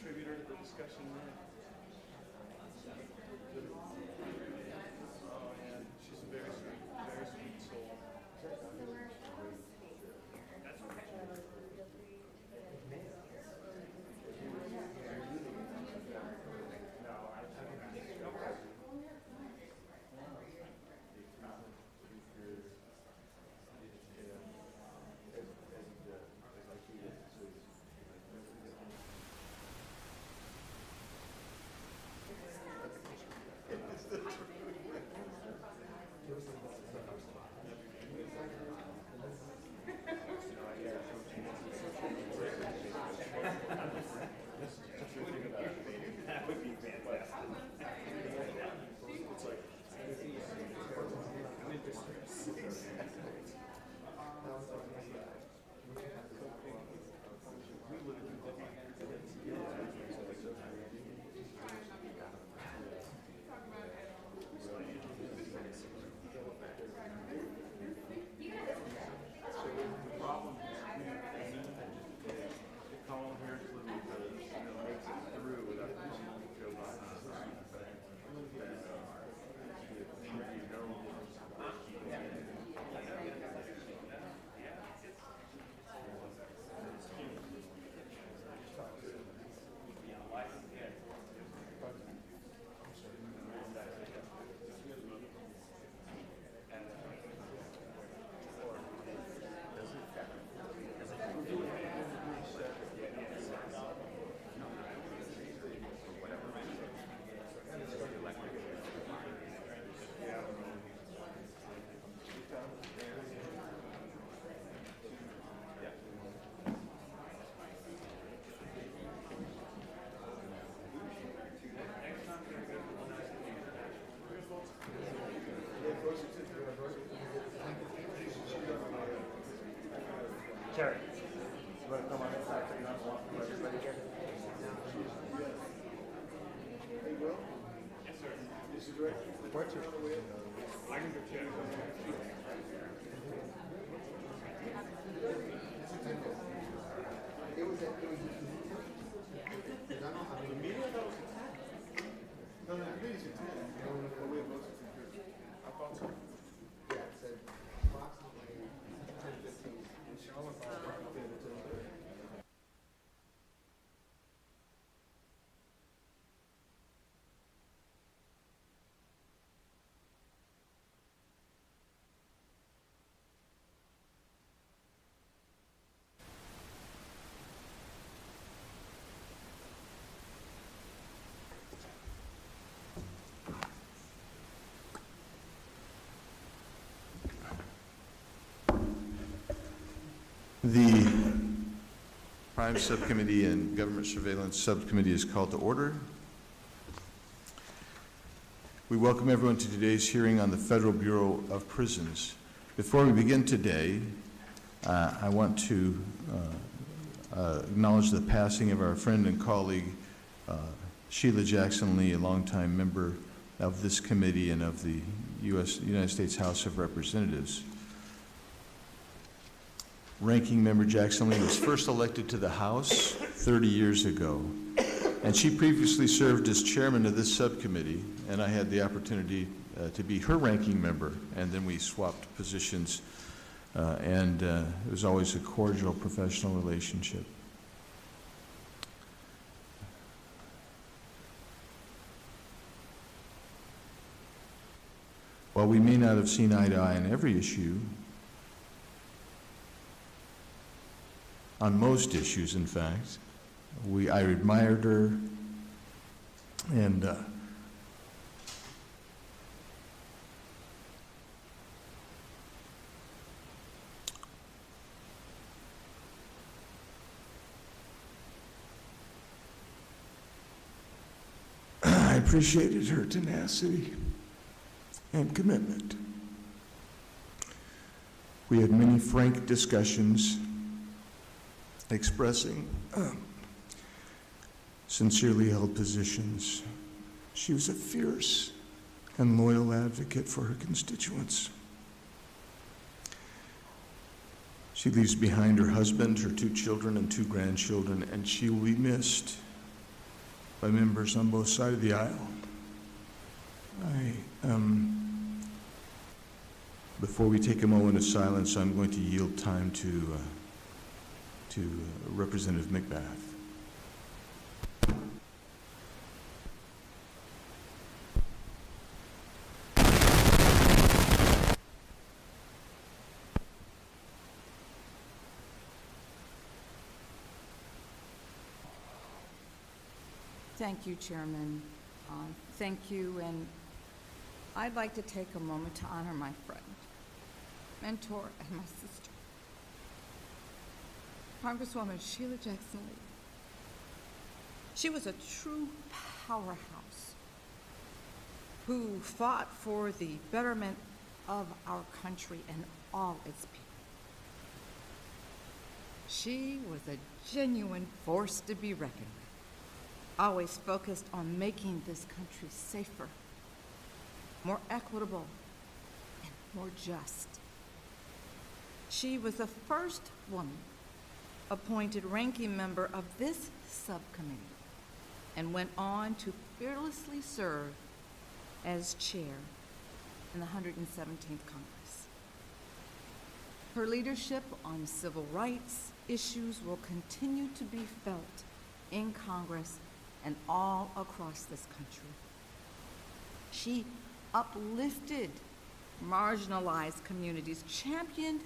contributor to the discussion there. Oh, and she's a very sweet soul. That's okay. That would be fantastic. It's like, I'm interested. Terry, you want to come on this side so you don't walk through everybody here? Hey, Will? Yes, sir. This is director. Where's your? I can go check. It was at, The meeting, I thought was at 10. no, the meeting's at 10. We have most of it. I thought so. Yeah, it said approximately 10:15. And Charlotte thought it was 10:30. The Crime Subcommittee and Government Surveillance Subcommittee is called to order. We welcome everyone to today's hearing on the Federal Bureau of Prisons. Before we begin today, I want to acknowledge the passing of our friend and colleague, Sheila Jackson Lee, a longtime member of this committee and of the United States House of Representatives. Ranking Member Jackson Lee was first elected to the House 30 years ago, and she previously served as chairman of this subcommittee, and I had the opportunity to be her ranking member, and then we swapped positions, and it was always a cordial professional relationship. While we may not have seen eye to eye on every issue, on most issues, in fact, I admired her, and I appreciated her tenacity and commitment. We had many frank discussions expressing sincerely held positions. She was a fierce and loyal advocate for her constituents. She leaves behind her husband, her 2 children, and 2 grandchildren, and she will be missed by members on both sides of the aisle. Before we take a moment of silence, I'm going to yield time to Representative McBath. Thank you, Chairman. Thank you, and I'd like to take a moment to honor my friend, mentor, and my sister, Congresswoman Sheila Jackson Lee. She was a true powerhouse who fought for the betterment of our country and all its people. She was a genuine force to be reckoned with, always focused on making this country safer, more equitable, and more just. She was the first woman appointed ranking member of this subcommittee and went on to fearlessly serve as chair in the 117th Congress. Her leadership on civil rights issues will continue to be felt in Congress and all across this country. She uplifted marginalized communities, championed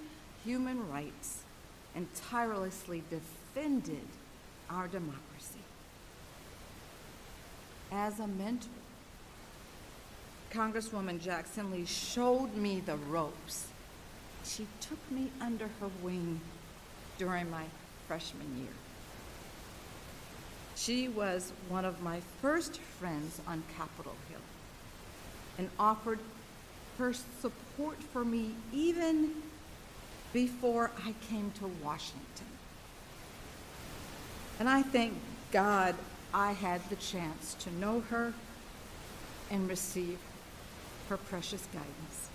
human rights, and tirelessly defended our democracy. As a mentor, Congresswoman Jackson Lee showed me the ropes. She took me under her wing during my freshman year. She was one of my first friends on Capitol Hill and offered her support for me even before I came to Washington. And I thank God I had the chance to know her and receive her precious guidance.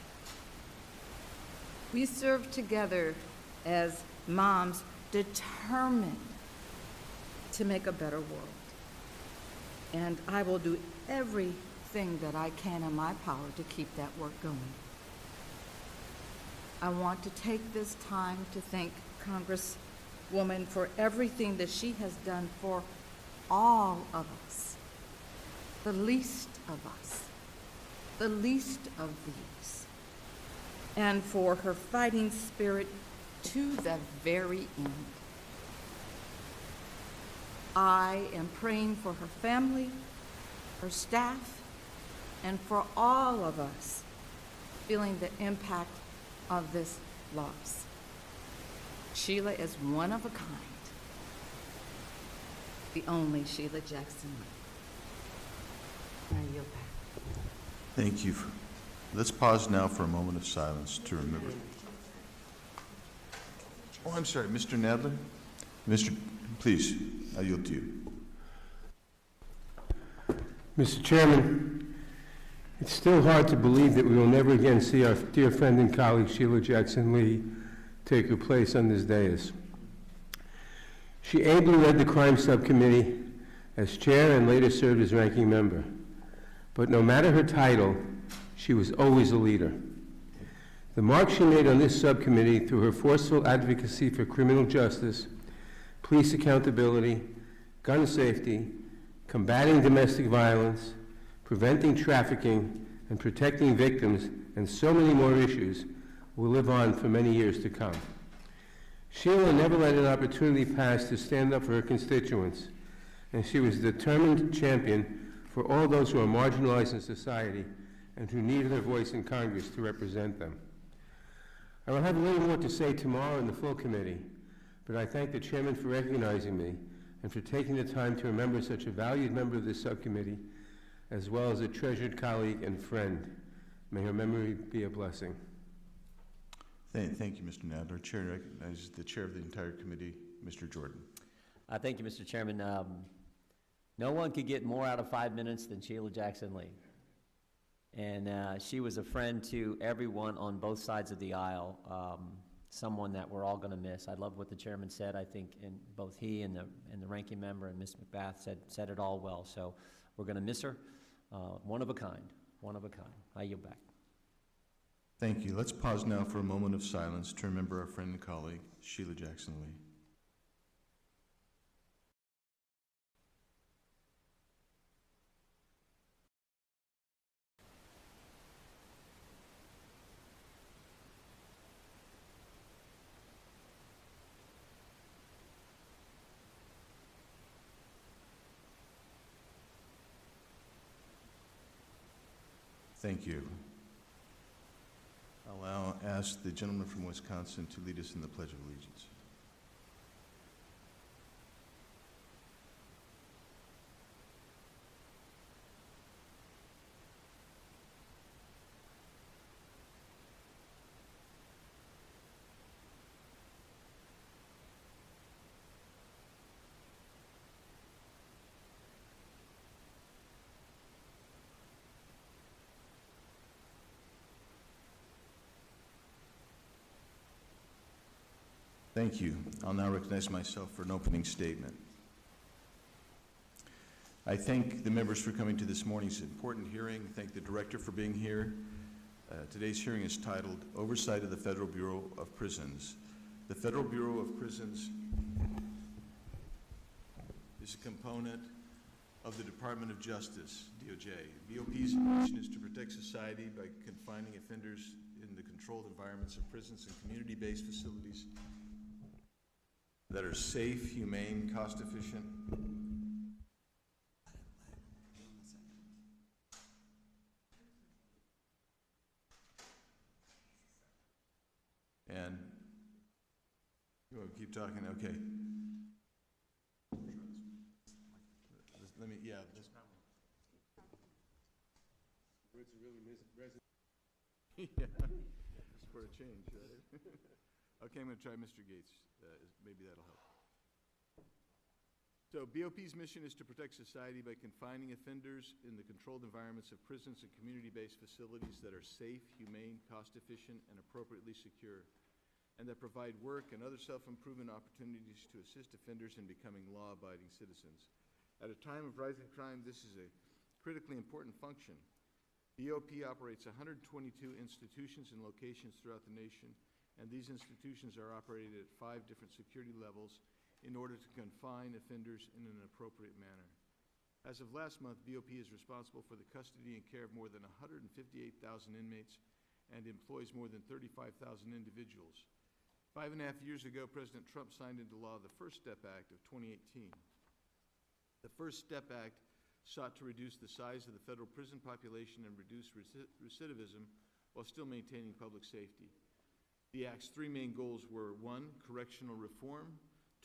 We served together as moms determined to make a better world. And I will do everything that I can in my power to keep that work going. I want to take this time to thank Congresswoman for everything that she has done for all of us, the least of us, the least of these, and for her fighting spirit to the very end. I am praying for her family, her staff, and for all of us feeling the impact of this loss. Sheila is one of a kind, the only Sheila Jackson Lee. I yield back. Thank you. Let's pause now for a moment of silence to remember. Oh, I'm sorry, Mr. Nadler? Please, I yield to you. Mr. Chairman, it's still hard to believe that we will never again see our dear friend and colleague Sheila Jackson Lee take her place on this dais. She ably led the crime subcommittee as chair and later served as ranking member. But no matter her title, she was always a leader. The mark she made on this subcommittee through her forceful advocacy for criminal justice, police accountability, gun safety, combating domestic violence, preventing trafficking, and protecting victims, and so many more issues will live on for many years to come. Sheila never let an opportunity pass to stand up for her constituents, and she was a determined champion for all those who are marginalized in society and who need her voice in Congress to represent them. I will have a little more to say tomorrow in the full committee, but I thank the chairman for recognizing me and for taking the time to remember such a valued member of this subcommittee, as well as a treasured colleague and friend. May her memory be a blessing. Thank you, Mr. Nadler. Chair recognizes the chair of the entire committee, Mr. Jordan. Thank you, Mr. Chairman. No one could get more out of 5 minutes than Sheila Jackson Lee. And she was a friend to everyone on both sides of the aisle. someone that we're all going to miss. I love what the chairman said. I think both he and the ranking member and Ms. McBath said it all well. So we're going to miss her. One of a kind. One of a kind. I yield back. Thank you. Let's pause now for a moment of silence to remember our friend and colleague, Sheila Jackson Lee. Thank you. I'll now ask the gentleman from Wisconsin to lead us in the Pledge of Allegiance. Thank you. I'll now recognize myself for an opening statement. I thank the members for coming to this morning's important hearing. Thank the director for being here. Today's hearing is titled Oversight of the Federal Bureau of Prisons. The Federal Bureau of Prisons is a component of the Department of Justice, DOJ. BOP's mission is to protect society by confining offenders in the controlled environments of prisons and community-based facilities that are safe, humane, cost-efficient, and you want to keep talking? Okay. Let me, yeah. This, Words are really resonant. yeah, just for a change, right? Okay, I'm going to try Mr. Gates. Maybe that'll help. So BOP's mission is to protect society by confining offenders in the controlled environments of prisons and community-based facilities that are safe, humane, cost-efficient, and appropriately secure, and that provide work and other self-improvement opportunities to assist offenders in becoming law-abiding citizens. At a time of rising crime, this is a critically important function. BOP operates 122 institutions and locations throughout the nation, and these institutions are operated at 5 different security levels in order to confine offenders in an appropriate manner. As of last month, BOP is responsible for the custody and care of more than 158,000 inmates and employs more than 35,000 individuals. 5.5 years ago, President Trump signed into law the First Step Act of 2018. The First Step Act sought to reduce the size of the federal prison population and reduce recidivism while still maintaining public safety. The Act's 3 main goals were 1, correctional reform,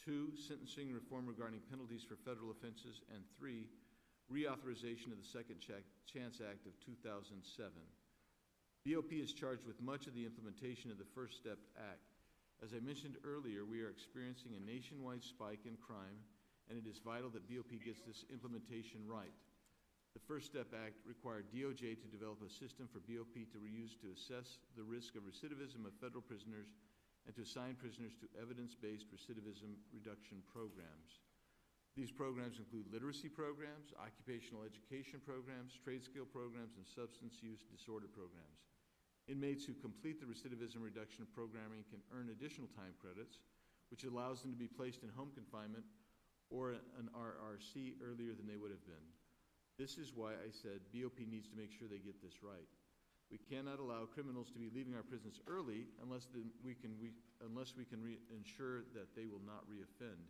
2, sentencing reform regarding penalties for federal offenses, and 3, reauthorization of the Second Chance Act of 2007. BOP is charged with much of the implementation of the First Step Act. As I mentioned earlier, we are experiencing a nationwide spike in crime, and it is vital that BOP gets this implementation right. The First Step Act required DOJ to develop a system for BOP to use to assess the risk of recidivism of federal prisoners and to assign prisoners to evidence-based recidivism reduction programs. These programs include literacy programs, occupational education programs, trade skill programs, and substance use disorder programs. Inmates who complete the recidivism reduction programming can earn additional time credits, which allows them to be placed in home confinement or an RRC earlier than they would have been. This is why I said BOP needs to make sure they get this right. We cannot allow criminals to be leaving our prisons early unless we can ensure that they will not reoffend.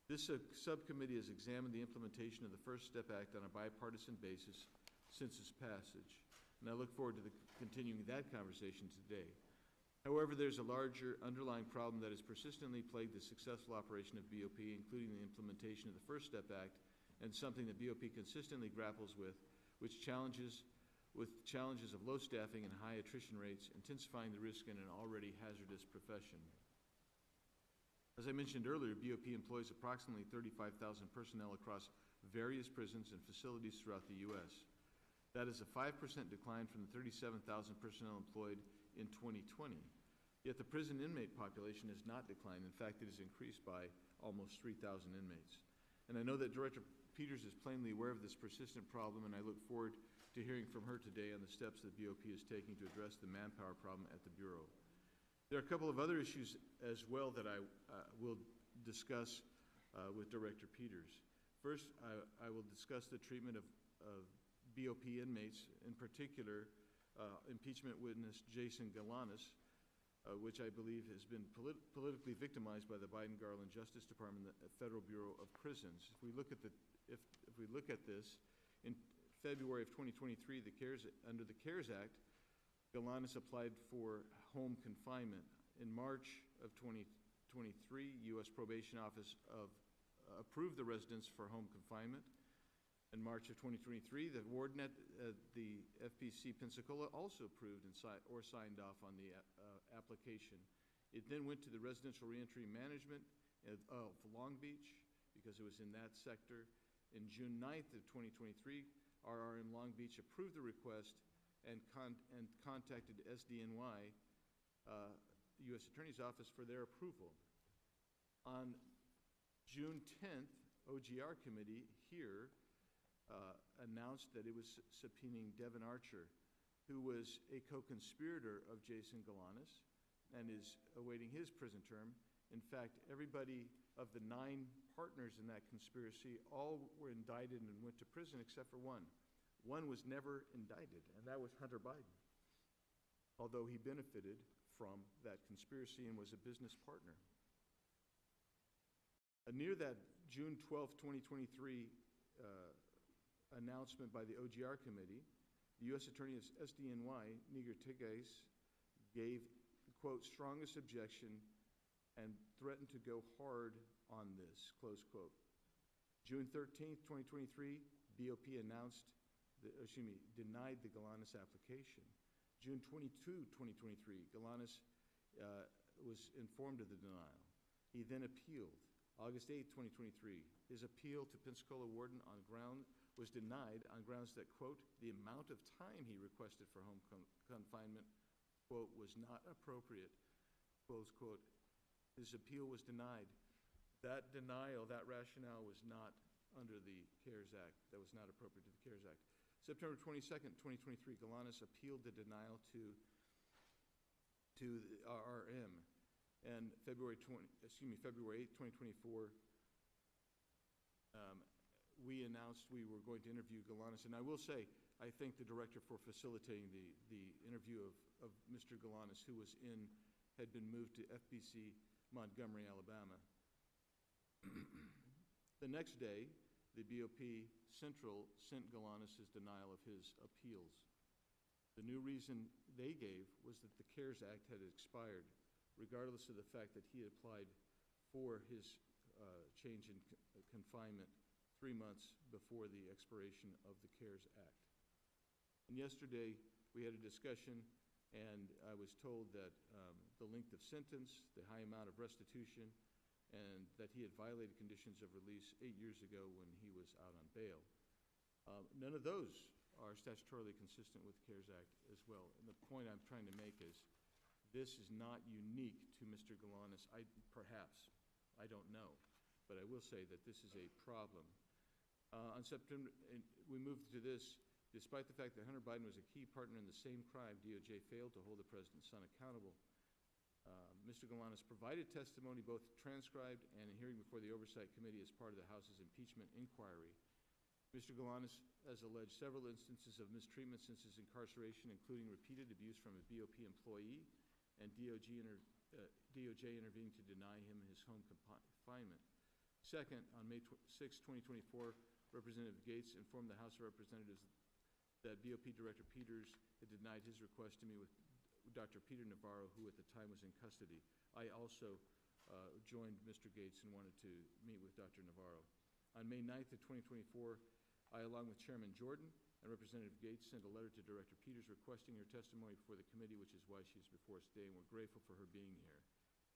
This subcommittee has examined the implementation of the First Step Act on a bipartisan basis since its passage, and I look forward to continuing that conversation today. However, there's a larger underlying problem that has persistently plagued the successful operation of BOP, including the implementation of the First Step Act, and something that BOP consistently grapples with, challenges of low staffing and high attrition rates, intensifying the risk in an already hazardous profession. As I mentioned earlier, BOP employs approximately 35,000 personnel across various prisons and facilities throughout the U.S. That is a 5% decline from the 37,000 personnel employed in 2020. Yet the prison inmate population has not declined. In fact, it has increased by almost 3,000 inmates. And I know that Director Peters is plainly aware of this persistent problem, and I look forward to hearing from her today on the steps that BOP is taking to address the manpower problem at the Bureau. There are a couple of other issues as well that I will discuss with Director Peters. First, I will discuss the treatment of BOP inmates, in particular impeachment witness Jason Galanis, which I believe has been politically victimized by the Biden-Garland Justice Department, the Federal Bureau of Prisons. If we look at this, in February of 2023, under the CARES Act, Galanis applied for home confinement. In March of 2023, U.S. Probation Office approved the residence for home confinement. In March of 2023, the warden at the FPC Pensacola also approved and signed off on the application. It then went to the Residential Reentry Management of Long Beach, because it was in that sector. In June 9th of 2023, RRM Long Beach approved the request and contacted SDNY, U.S. Attorney's Office, for their approval. On June 10th, OGR Committee here announced that it was subpoenaing Devin Archer, who was a co-conspirator of Jason Galanis and is awaiting his prison term. In fact, everybody of the 9 partners in that conspiracy all were indicted and went to prison except for one. One was never indicted, and that was Hunter Biden, although he benefited from that conspiracy and was a business partner. Near that June 12, 2023 announcement by the OGR Committee, the U.S. Attorney of SDNY, Nigar Tigais, gave, quote, strongest objection and threatened to go hard on this, close quote. June 13, 2023, BOP denied the Galanis application. June 22, 2023, Galanis was informed of the denial. He then appealed. August 8, 2023, his appeal to Pensacola warden was denied on grounds that, quote, the amount of time he requested for home confinement, quote, was not appropriate, close quote. His appeal was denied. That denial, that rationale was not under the CARES Act. That was not appropriate to the CARES Act. September 22nd, 2023, Galanis appealed the denial to the RRM. And February 8, 2024, we announced we were going to interview Galanis. And I will say, I thank the director for facilitating the interview of Mr. Galanis, who had been moved to FBC Montgomery, Alabama. The next day, the BOP Central sent Galanis' denial of his appeals. The new reason they gave was that the CARES Act had expired, regardless of the fact that he had applied for his change in confinement 3 months before the expiration of the CARES Act. And yesterday, we had a discussion, and I was told that the length of sentence, the high amount of restitution, and that he had violated conditions of release 8 years ago when he was out on bail. None of those are statutorily consistent with the CARES Act as well. And the point I'm trying to make is this is not unique to Mr. Galanis. Perhaps, I don't know, but I will say that this is a problem. On September, we moved to this, despite the fact that Hunter Biden was a key partner in the same crime, DOJ failed to hold the president's son accountable. Mr. Galanis provided testimony, both transcribed and in hearing before the Oversight Committee as part of the House's impeachment inquiry. Mr. Galanis has alleged several instances of mistreatment since his incarceration, including repeated abuse from a BOP employee, and DOJ intervening to deny him his home confinement. Second, on May 6, 2024, Representative Gates informed the House of Representatives that BOP Director Peters had denied his request to meet with Dr. Peter Navarro, who at the time was in custody. I also joined Mr. Gates and wanted to meet with Dr. Navarro. On May 9th of 2024, I, along with Chairman Jordan and Representative Gates, sent a letter to Director Peters requesting her testimony before the committee, which is why she is before us today, and we're grateful for her being here.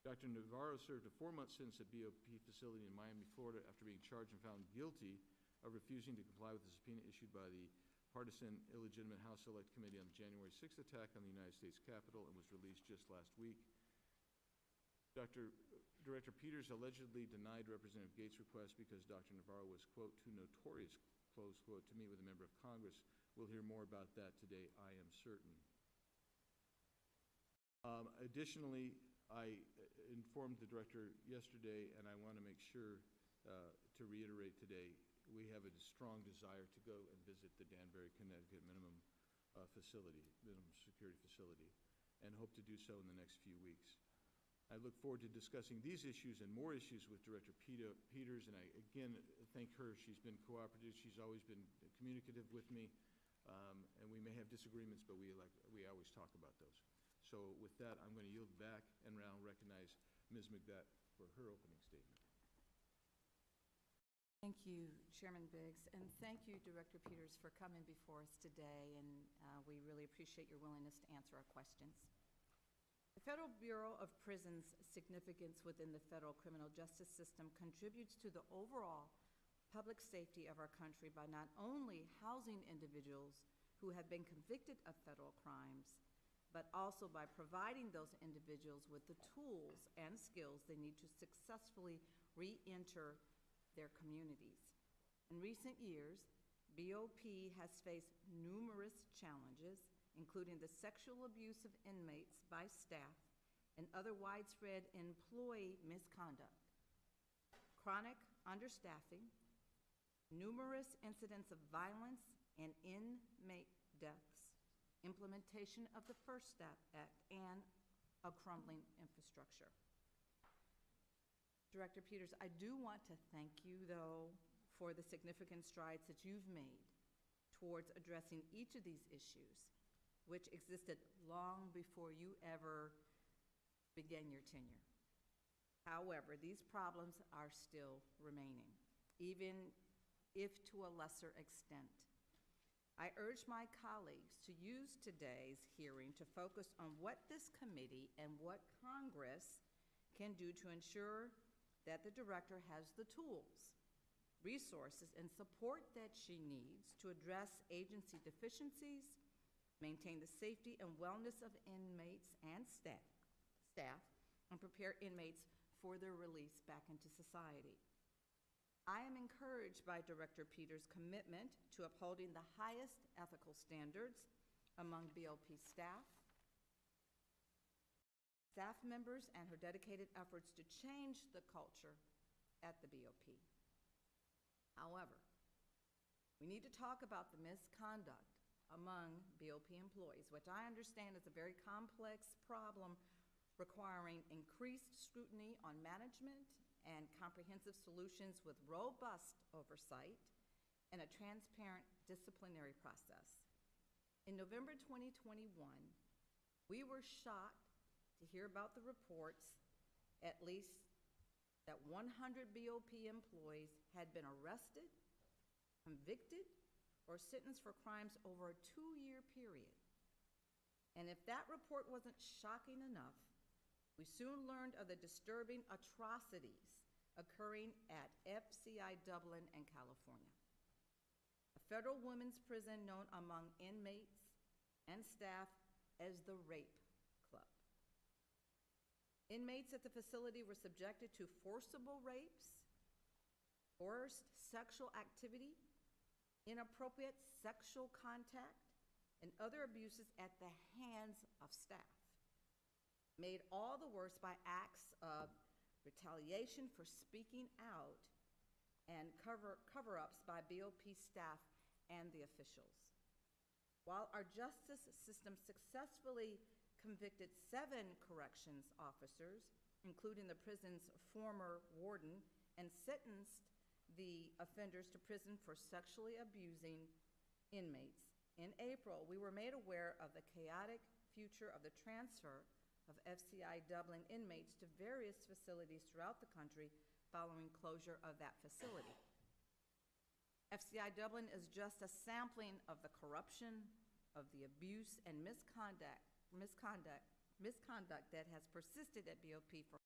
Dr. Navarro served a 4-month sentence at BOP facility in Miami, Florida, after being charged and found guilty of refusing to comply with the subpoena issued by the partisan illegitimate House Select Committee on the January 6th attack on the United States Capitol, and was released just last week. Director Peters allegedly denied Representative Gates' request because Dr. Navarro was, quote, too notorious, close quote, to meet with a member of Congress. We'll hear more about that today, I am certain. Additionally, I informed the director yesterday, and I want to make sure to reiterate today, we have a strong desire to go and visit the Danbury, Connecticut minimum security facility, and hope to do so in the next few weeks. I look forward to discussing these issues and more issues with Director Peters, and I again thank her. She's been cooperative. She's always been communicative with me, and we may have disagreements, but we always talk about those. So with that, I'm going to yield back and now recognize Ms. McBath for her opening statement. Thank you, Chairman Biggs, and thank you, Director Peters, for coming before us today, and we really appreciate your willingness to answer our questions. The Federal Bureau of Prisons' significance within the federal criminal justice system contributes to the overall public safety of our country by not only housing individuals who have been convicted of federal crimes, but also by providing those individuals with the tools and skills they need to successfully re-enter their communities. In recent years, BOP has faced numerous challenges, including the sexual abuse of inmates by staff and other widespread employee misconduct, chronic understaffing, numerous incidents of violence and inmate deaths, implementation of the First Step Act, and a crumbling infrastructure. Director Peters, I do want to thank you, though, for the significant strides that you've made towards addressing each of these issues, which existed long before you ever began your tenure. However, these problems are still remaining, even if to a lesser extent. I urge my colleagues to use today's hearing to focus on what this committee and what Congress can do to ensure that the director has the tools, resources, and support that she needs to address agency deficiencies, maintain the safety and wellness of inmates and staff, and prepare inmates for their release back into society. I am encouraged by Director Peters' commitment to upholding the highest ethical standards among BOP staff members, and her dedicated efforts to change the culture at the BOP. However, we need to talk about the misconduct among BOP employees, which I understand is a very complex problem requiring increased scrutiny on management and comprehensive solutions with robust oversight and a transparent disciplinary process. In November 2021, we were shocked to hear about the reports at least that 100 BOP employees had been arrested, convicted, or sentenced for crimes over a 2-year period. And if that report wasn't shocking enough, we soon learned of the disturbing atrocities occurring at FCI Dublin in California, a federal women's prison known among inmates and staff as the Rape Club. Inmates at the facility were subjected to forcible rapes, forced sexual activity, inappropriate sexual contact, and other abuses at the hands of staff, made all the worse by acts of retaliation for speaking out and cover-ups by BOP staff and the officials. While our justice system successfully convicted 7 corrections officers, including the prison's former warden, and sentenced the offenders to prison for sexually abusing inmates, in April, we were made aware of the chaotic future of the transfer of FCI Dublin inmates to various facilities throughout the country following closure of that facility. FCI Dublin is just a sampling of the corruption, of the abuse and misconduct that has persisted at BOP for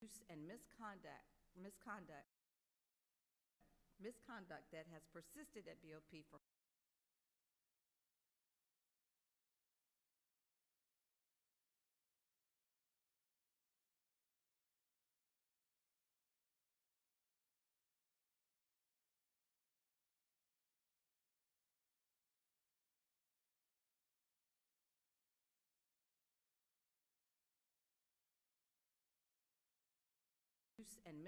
abuse and misconduct that has persisted at BOP for abuse and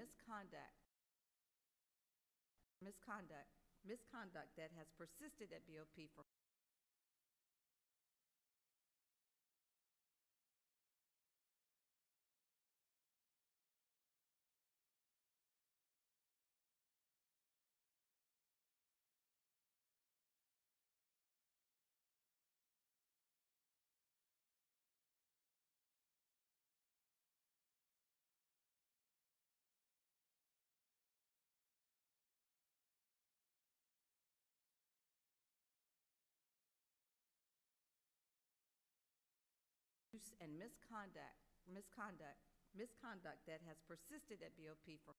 misconduct that has persisted at BOP for abuse and misconduct that has persisted at BOP for